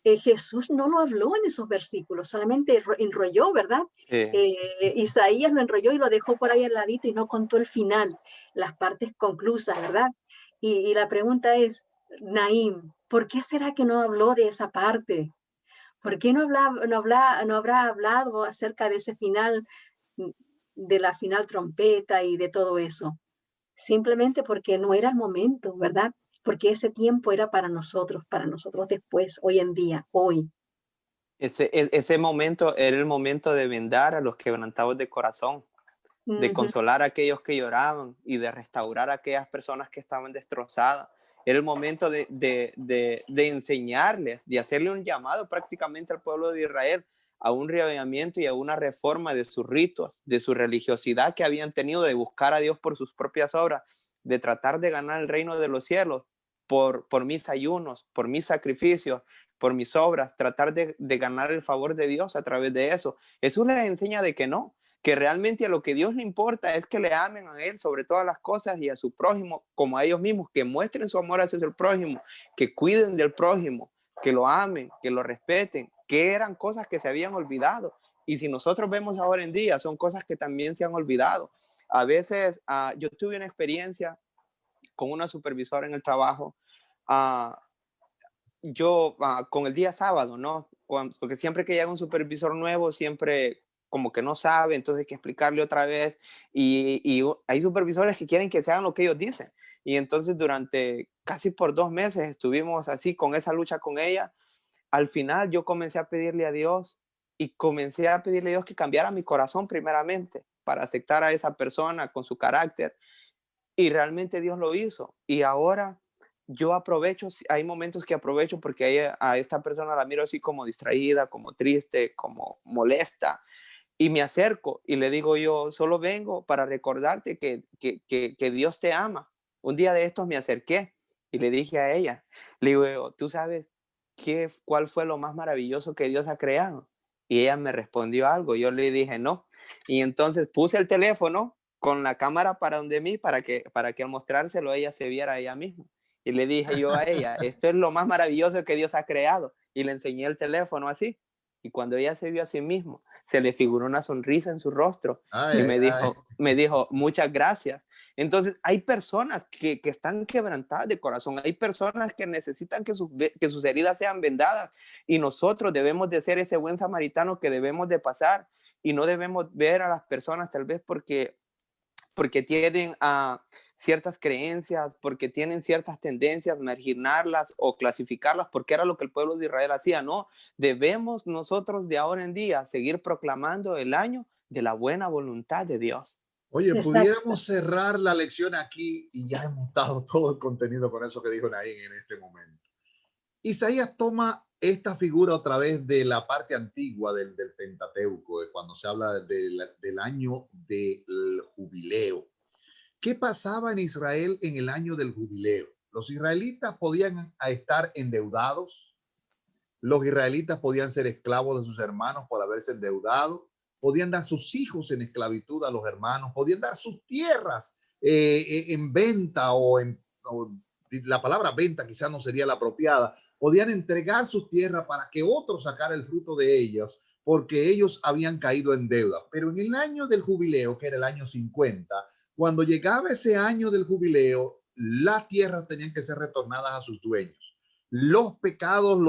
Speaker 2: Jesús no lo habló en esos versículos, solamente enrolló, ¿verdad?
Speaker 3: Sí.
Speaker 2: Isaías lo enrolló y lo dejó por ahí al ladito y no contó el final, las partes conclusas, ¿verdad? Y la pregunta es, Naim, ¿por qué será que no habló de esa parte? ¿Por qué no habrá hablado acerca de ese final, de la final trompeta y de todo eso? Simplemente porque no era el momento, ¿verdad? Porque ese tiempo era para nosotros después, hoy en día, hoy.
Speaker 3: Ese momento era el momento de vendar a los quebrantados de corazón, de
Speaker 2: Ujú.
Speaker 3: consolar a aquellos que lloraban y de restaurar a aquellas personas que estaban destrozadas. Era el momento de enseñarles, de hacerle un llamado prácticamente al pueblo de Israel a un reavivamiento y a una reforma de sus ritos, de su religiosidad que habían tenido, de buscar a Dios por sus propias obras, de tratar de ganar el reino de los cielos por mis ayunos, por mis sacrificios, por mis obras, tratar de ganar el favor de Dios a través de eso. Eso les enseña de que no, que realmente a lo que Dios le importa es que le amen a Él sobre todas las cosas y a su prójimo como a ellos mismos, que muestren su amor hacia el prójimo, que cuiden del prójimo, que lo amen, que lo respeten, que eran cosas que se habían olvidado. Y si nosotros vemos ahora en día, son cosas que también se han olvidado. A veces yo tuve una experiencia con una supervisora en el trabajo, uh, yo con el día sábado, ¿no? Porque siempre que llega un supervisor nuevo, siempre como que no sabe, entonces hay que explicarle otra vez. Y hay supervisores que quieren que se hagan lo que ellos dicen. Y entonces durante casi por 2 meses estuvimos así con esa lucha con ella. Al final yo comencé a pedirle a Dios y comencé a pedirle a Dios que cambiara mi corazón primeramente para aceptar a esa persona con su carácter. Y realmente Dios lo hizo. Y ahora yo aprovecho, hay momentos que aprovecho porque a esta persona la miro así como distraída, como triste, como molesta, y me acerco y le digo yo, solo vengo para recordarte que Dios te ama. Un día de estos me acerqué y le dije a ella, le digo, ¿tú sabes cuál fue lo más maravilloso que Dios ha creado? Y ella me respondió algo, yo le dije no. Y entonces puse el teléfono con la cámara para donde mí, para que al mostrárselo ella se viera a ella misma. Y le dije yo a ella, esto es lo más maravilloso que Dios ha creado. Y le enseñé el teléfono así. Y cuando ella se vio a sí misma, se le figuró una sonrisa en su rostro y
Speaker 1: Ay, ay.
Speaker 3: me dijo, muchas gracias. Entonces, hay personas que están quebrantadas de corazón, hay personas que necesitan que sus heridas sean vendadas y nosotros debemos de ser ese buen samaritano que debemos de pasar y no debemos ver a las personas tal vez porque tienen ciertas creencias, porque tienen ciertas tendencias, marginarlas o clasificarlas, porque era lo que el pueblo de Israel hacía, ¿no? Debemos nosotros de ahora en día seguir proclamando el año de la buena voluntad de Dios.
Speaker 1: Oye,
Speaker 2: Exacto.
Speaker 1: pudiéramos cerrar la lección aquí y ya hemos dado todo el contenido con eso que dijo Naín en este momento. Isaías toma esta figura otra vez de la parte antigua del Pentateuco, de cuando se habla del año del jubileo. ¿Qué pasaba en Israel en el año del jubileo? Los israelitas podían estar endeudados, los israelitas podían ser esclavos de sus hermanos por haberse endeudado, podían dar sus hijos en esclavitud a los hermanos, podían dar sus tierras en venta o la palabra venta quizás no sería la apropiada, podían entregar sus tierras para que otro sacara el fruto de ellos porque ellos habían caído en deuda. Pero en el año del jubileo, que era el año 50, cuando llegaba ese año del jubileo, las tierras tenían que ser retornadas a sus dueños. Los pecados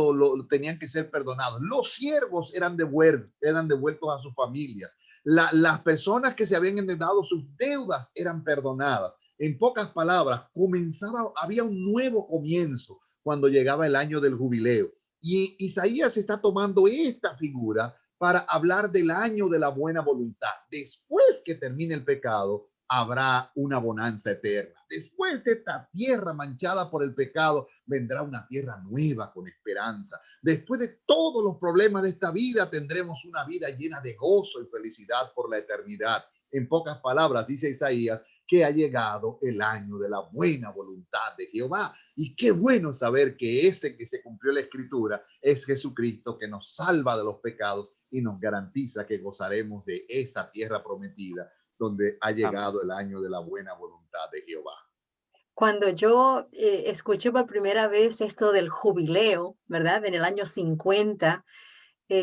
Speaker 1: tenían que ser perdonados. Los siervos eran devueltos a su familia. Las personas que se habían endeudado, sus deudas eran perdonadas. En pocas palabras, había un nuevo comienzo cuando llegaba el año del jubileo. Y Isaías está tomando esta figura para hablar del año de la buena voluntad. Después que termine el pecado, habrá una bonanza eterna. Después de esta tierra manchada por el pecado, vendrá una tierra nueva con esperanza. Después de todos los problemas de esta vida, tendremos una vida llena de gozo y felicidad por la eternidad. En pocas palabras, dice Isaías, que ha llegado el año de la buena voluntad de Jehová. Y qué bueno saber que ese que se cumplió la escritura es Jesucristo, que nos salva de los pecados y nos garantiza que gozaremos de esa tierra prometida donde ha
Speaker 3: Amén.
Speaker 1: llegado el año de la buena voluntad de Jehová.
Speaker 2: Cuando yo escuché por primera vez esto del jubileo, ¿verdad? En el año 50,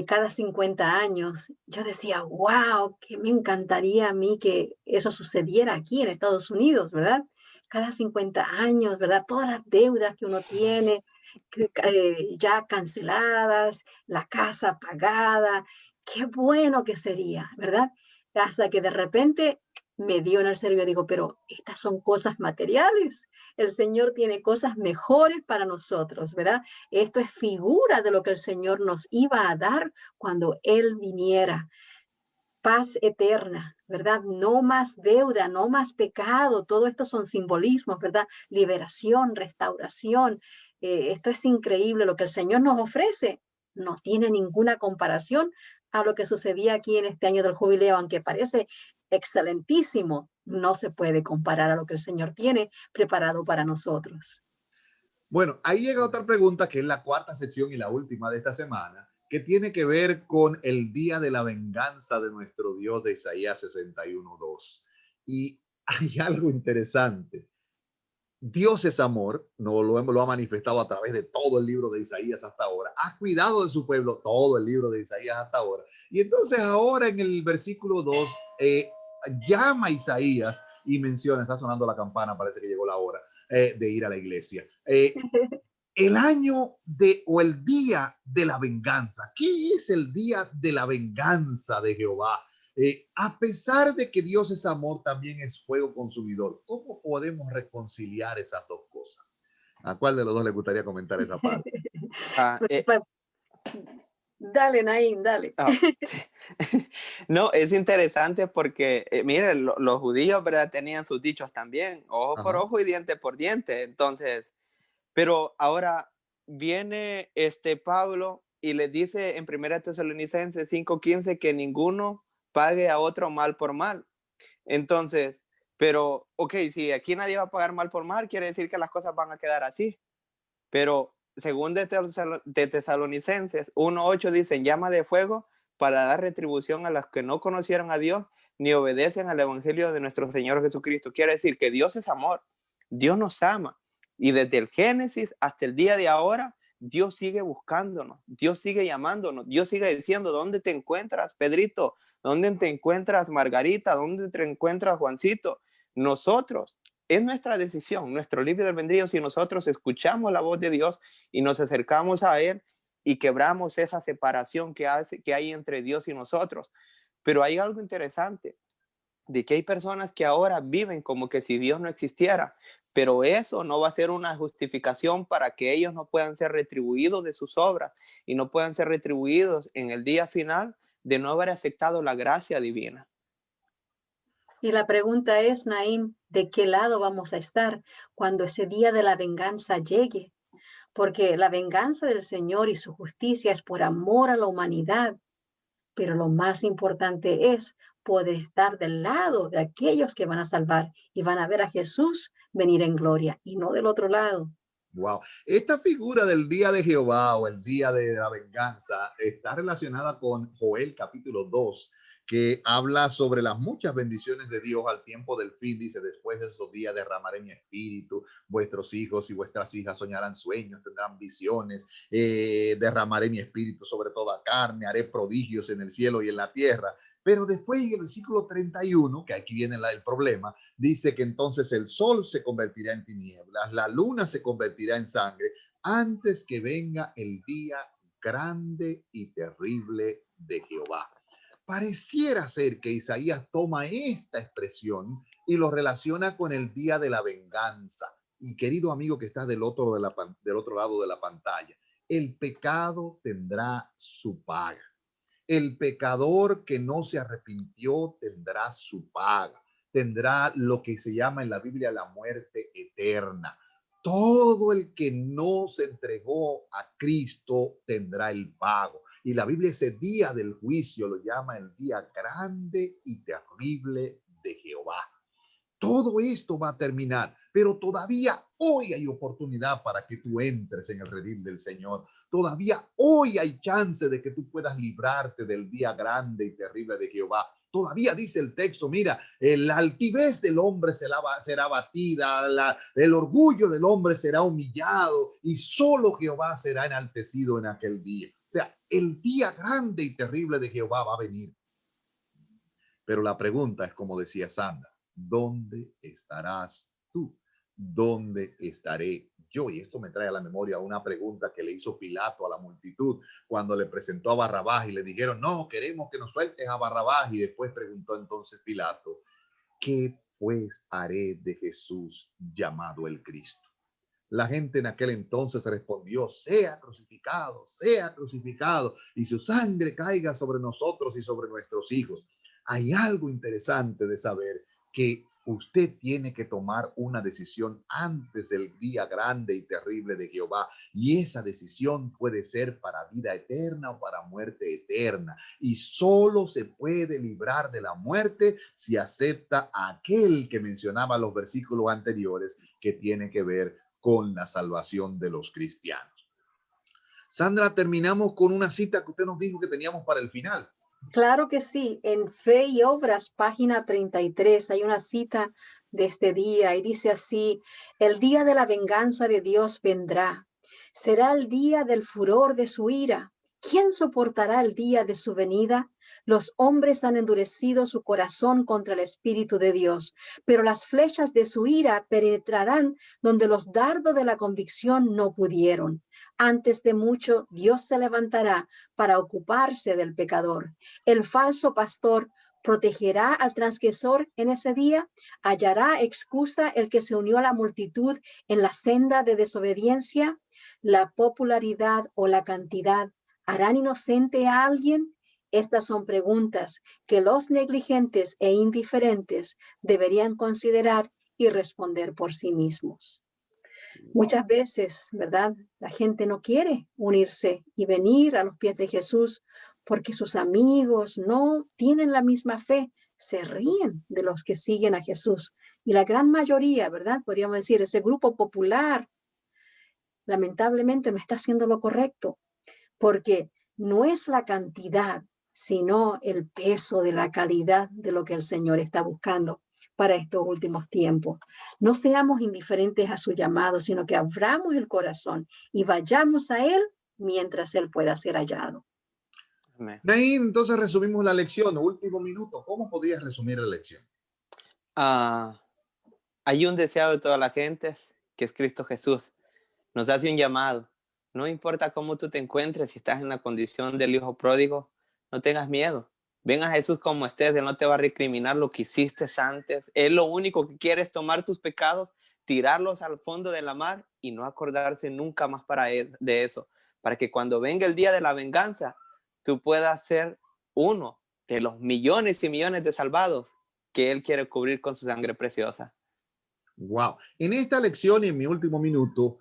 Speaker 2: cada 50 años, yo decía, wow, que me encantaría a mí que eso sucediera aquí en Estados Unidos, ¿verdad? Cada 50 años, ¿verdad? Todas las deudas que uno tiene ya canceladas, la casa pagada, qué bueno que sería, ¿verdad? Hasta que de repente me dio en el cerebro, digo, pero estas son cosas materiales. El Señor tiene cosas mejores para nosotros, ¿verdad? Esto es figura de lo que el Señor nos iba a dar cuando Él viniera. Paz eterna, ¿verdad? No más deuda, no más pecado. Todo esto son simbolismos, ¿verdad? Liberación, restauración. Esto es increíble. Lo que el Señor nos ofrece no tiene ninguna comparación a lo que sucedía aquí en este año del jubileo, aunque parece excelentísimo. No se puede comparar a lo que el Señor tiene preparado para nosotros.
Speaker 1: Bueno, ahí llega otra pregunta que es la cuarta sección y la última de esta semana, que tiene que ver con el día de la venganza de nuestro Dios de Isaías 61:2. Y hay algo interesante. Dios es amor, lo ha manifestado a través de todo el libro de Isaías hasta ahora, ha cuidado de su pueblo todo el libro de Isaías hasta ahora. Y entonces ahora en el versículo 2 llama a Isaías y menciona, está sonando la campana, parece que llegó la hora de ir a la iglesia. El año o el día de la venganza. ¿Qué es el día de la venganza de Jehová? A pesar de que Dios es amor, también es fuego consumidor. ¿Cómo podemos reconciliar esas dos cosas? ¿A cuál de los dos le gustaría comentar esa parte?
Speaker 3: Ah,
Speaker 2: Dale, Naín, dale.
Speaker 3: ah, no, es interesante porque, mire, los judíos, ¿verdad? Tenían sus dichos también, ojo por
Speaker 1: Ajá.
Speaker 3: ojo y diente por diente. Entonces, pero ahora viene Pablo y les dice en 1 Tesalonicenses 5:15 que ninguno pague a otro mal por mal. Entonces, pero, ok, si aquí nadie va a pagar mal por mal, quiere decir que las cosas van a quedar así. Pero según de Tesalonicenses 1:8 dicen, llama de fuego para dar retribución a los que no conocieron a Dios ni obedecen al evangelio de nuestro Señor Jesucristo. Quiere decir que Dios es amor, Dios nos ama. Y desde el Génesis hasta el día de ahora, Dios sigue buscándonos, Dios sigue llamándonos, Dios sigue diciendo, ¿dónde te encuentras, Pedrito? ¿Dónde te encuentras, Margarita? ¿Dónde te encuentras, Juancito? Nosotros, es nuestra decisión, nuestro libre albedrío, si nosotros escuchamos la voz de Dios y nos acercamos a Él y quebramos esa separación que hay entre Dios y nosotros. Pero hay algo interesante, de que hay personas que ahora viven como que si Dios no existiera, pero eso no va a ser una justificación para que ellos no puedan ser retribuidos de sus obras y no puedan ser retribuidos en el día final de no haber aceptado la gracia divina.
Speaker 2: Y la pregunta es, Naim, ¿de qué lado vamos a estar cuando ese día de la venganza llegue? Porque la venganza del Señor y su justicia es por amor a la humanidad, pero lo más importante es poder estar del lado de aquellos que van a salvar y van a ver a Jesús venir en gloria y no del otro lado.
Speaker 1: Wow. Esta figura del día de Jehová o el día de la venganza está relacionada con Joel capítulo 2, que habla sobre las muchas bendiciones de Dios al tiempo del fin. Dice, después de esos días derramaré mi espíritu, vuestros hijos y vuestras hijas soñarán sueños, tendrán visiones, derramaré mi espíritu sobre toda carne, haré prodigios en el cielo y en la tierra. Pero después en el versículo 31, que aquí viene el problema, dice que entonces el sol se convertirá en tinieblas, la luna se convertirá en sangre, antes que venga el día grande y terrible de Jehová. Pareciera ser que Isaías toma esta expresión y lo relaciona con el día de la venganza. Y querido amigo que está del otro lado de la pantalla, el pecado tendrá su paga. El pecador que no se arrepintió tendrá su paga, tendrá lo que se llama en la Biblia la muerte eterna. Todo el que no se entregó a Cristo tendrá el pago. Y la Biblia ese día del juicio lo llama el día grande y terrible de Jehová. Todo esto va a terminar, pero todavía hoy hay oportunidad para que tú entres en el redil del Señor. Todavía hoy hay chance de que tú puedas librarte del día grande y terrible de Jehová. Todavía dice el texto, mira, la altivez del hombre será abatida, el orgullo del hombre será humillado y solo Jehová será enaltecido en aquel día. O sea, el día grande y terrible de Jehová va a venir. Pero la pregunta es, como decía Sandra, ¿dónde estarás tú? ¿Dónde estaré yo? Y esto me trae a la memoria una pregunta que le hizo Pilato a la multitud cuando le presentó a Barrabás y le dijeron, no, queremos que nos sueltes a Barrabás. Y después preguntó entonces Pilato, ¿qué pues haré de Jesús llamado el Cristo? La gente en aquel entonces respondió, sea crucificado, y su sangre caiga sobre nosotros y sobre nuestros hijos. Hay algo interesante de saber que usted tiene que tomar una decisión antes del día grande y terrible de Jehová. Y esa decisión puede ser para vida eterna o para muerte eterna. Y solo se puede librar de la muerte si acepta a aquel que mencionaba los versículos anteriores, que tiene que ver con la salvación de los cristianos. Sandra, terminamos con una cita que usted nos dijo que teníamos para el final.
Speaker 2: Claro que sí, en Fe y Obras, página 33, hay una cita de este día y dice así, el día de la venganza de Dios vendrá, será el día del furor de su ira. ¿Quién soportará el día de su venida? Los hombres han endurecido su corazón contra el Espíritu de Dios, pero las flechas de su ira penetrarán donde los dardos de la convicción no pudieron. Antes de mucho, Dios se levantará para ocuparse del pecador. El falso pastor protegerá al transgresor en ese día, hallará excusa el que se unió a la multitud en la senda de desobediencia. La popularidad o la cantidad harán inocente a alguien. Estas son preguntas que los negligentes e indiferentes deberían considerar y responder por sí mismos. Muchas veces, ¿verdad? La gente no quiere unirse y venir a los pies de Jesús porque sus amigos no tienen la misma fe, se ríen de los que siguen a Jesús. Y la gran mayoría, ¿verdad? Podríamos decir, ese grupo popular, lamentablemente no está haciendo lo correcto, porque no es la cantidad, sino el peso de la calidad de lo que el Señor está buscando para estos últimos tiempos. No seamos indiferentes a su llamado, sino que abramos el corazón y vayamos a Él mientras Él pueda ser hallado.
Speaker 1: Naín, entonces resumimos la lección, último minuto. ¿Cómo podías resumir la lección?
Speaker 3: Hay un deseado de todas las gentes, que es Cristo Jesús. Nos hace un llamado. No importa cómo tú te encuentres, si estás en la condición del hijo pródigo, no tengas miedo. Ven a Jesús como estés, Él no te va a recriminar lo que hiciste antes. Él lo único que quiere es tomar tus pecados, tirarlos al fondo de la mar y no acordarse nunca más de eso. Para que cuando venga el día de la venganza, tú puedas ser uno de los millones y millones de salvados que Él quiere cubrir con su sangre preciosa.
Speaker 1: Wow. En esta lección y en mi último minuto,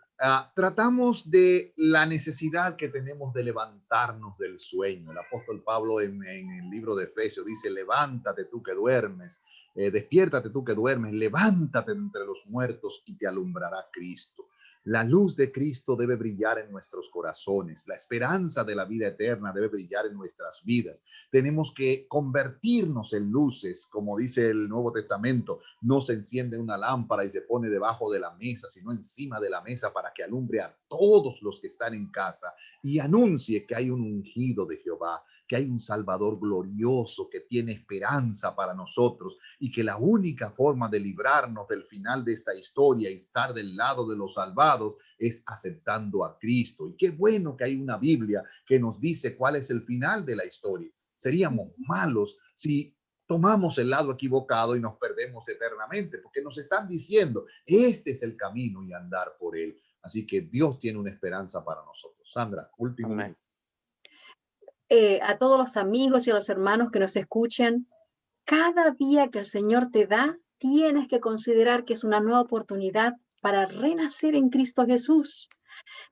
Speaker 1: tratamos de la necesidad que tenemos de levantarnos del sueño. El apóstol Pablo en el libro de Efesios dice, levántate tú que duermes, despiértate tú que duermes, levántate entre los muertos y te alumbrará Cristo. La luz de Cristo debe brillar en nuestros corazones. La esperanza de la vida eterna debe brillar en nuestras vidas. Tenemos que convertirnos en luces, como dice el Nuevo Testamento. No se enciende una lámpara y se pone debajo de la mesa, sino encima de la mesa para que alumbre a todos los que están en casa y anuncie que hay un ungido de Jehová, que hay un Salvador glorioso que tiene esperanza para nosotros y que la única forma de librarnos del final de esta historia y estar del lado de los salvados es aceptando a Cristo. Y qué bueno que hay una Biblia que nos dice cuál es el final de la historia. Seríamos malos si tomamos el lado equivocado y nos perdemos eternamente, porque nos están diciendo, este es el camino y andar por él. Así que Dios tiene una esperanza para nosotros. Sandra, último
Speaker 3: Amén.
Speaker 1: minuto.
Speaker 2: A todos los amigos y a los hermanos que nos escuchan, cada día que el Señor te da, tienes que considerar que es una nueva oportunidad para renacer en Cristo Jesús.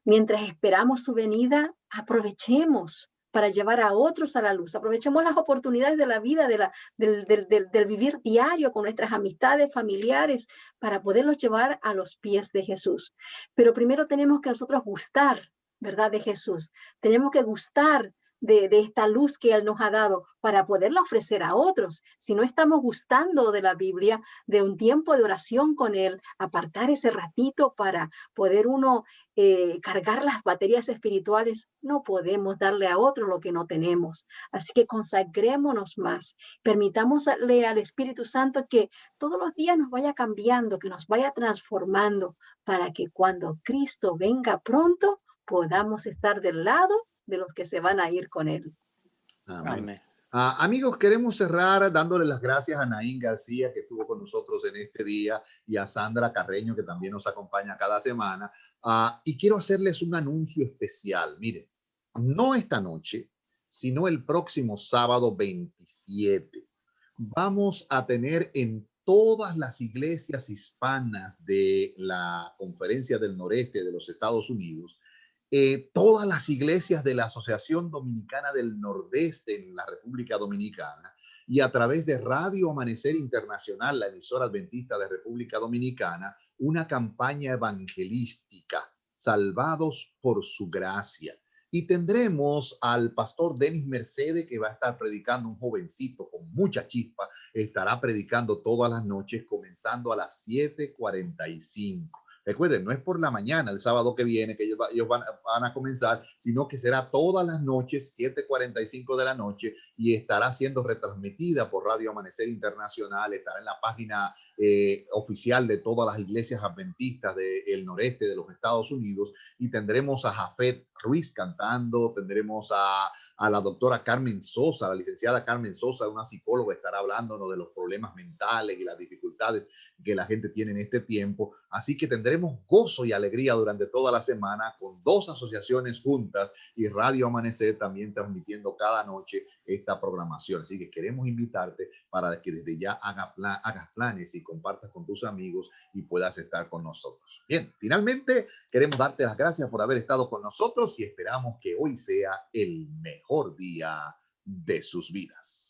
Speaker 2: Mientras esperamos su venida, aprovechemos para llevar a otros a la luz. Aprovechemos las oportunidades de la vida, del vivir diario con nuestras amistades familiares para poderlos llevar a los pies de Jesús. Pero primero tenemos que nosotros gustar, ¿verdad? De Jesús. Tenemos que gustar de esta luz que Él nos ha dado para poderla ofrecer a otros. Si no estamos gustando de la Biblia, de un tiempo de oración con Él, apartar ese ratito para poder uno cargar las baterías espirituales, no podemos darle a otro lo que no tenemos. Así que consagrémonos más, permitámosle al Espíritu Santo que todos los días nos vaya cambiando, que nos vaya transformando, para que cuando Cristo venga pronto podamos estar del lado de los que se van a ir con Él.
Speaker 1: Amén.
Speaker 3: Amén.
Speaker 1: Amigos, queremos cerrar dándole las gracias a Naín García, que estuvo con nosotros en este día, y a Sandra Carreño, que también nos acompaña cada semana. Y quiero hacerles un anuncio especial. Miren, no esta noche, sino el próximo sábado 27. Vamos a tener en todas las iglesias hispanas de la Conferencia del Noreste de los Estados Unidos, todas las iglesias de la Asociación Dominicana del Nordeste en la República Dominicana y a través de Radio Amanecer Internacional, la emisora adventista de República Dominicana, una campaña evangelística, Salvados por su gracia. Y tendremos al pastor Denis Mercedes, que va a estar predicando, un jovencito con mucha chispa, estará predicando todas las noches, comenzando a las 7:45. Recuerden, no es por la mañana, el sábado que viene, que ellos van a comenzar, sino que será todas las noches, 7:45 de la noche, y estará siendo retransmitida por Radio Amanecer Internacional, estará en la página oficial de todas las iglesias adventistas del noreste de los Estados Unidos, y tendremos a Jafet Ruiz cantando, tendremos a la doctora Carmen Sosa, la licenciada Carmen Sosa, una psicóloga, estará hablándonos de los problemas mentales y las dificultades que la gente tiene en este tiempo. Así que tendremos gozo y alegría durante toda la semana con dos asociaciones juntas y Radio Amanecer también transmitiendo cada noche esta programación. Así que queremos invitarte para que desde ya hagas planes y compartas con tus amigos y puedas estar con nosotros. Bien, finalmente queremos darte las gracias por haber estado con nosotros y esperamos que hoy sea el mejor día de sus vidas.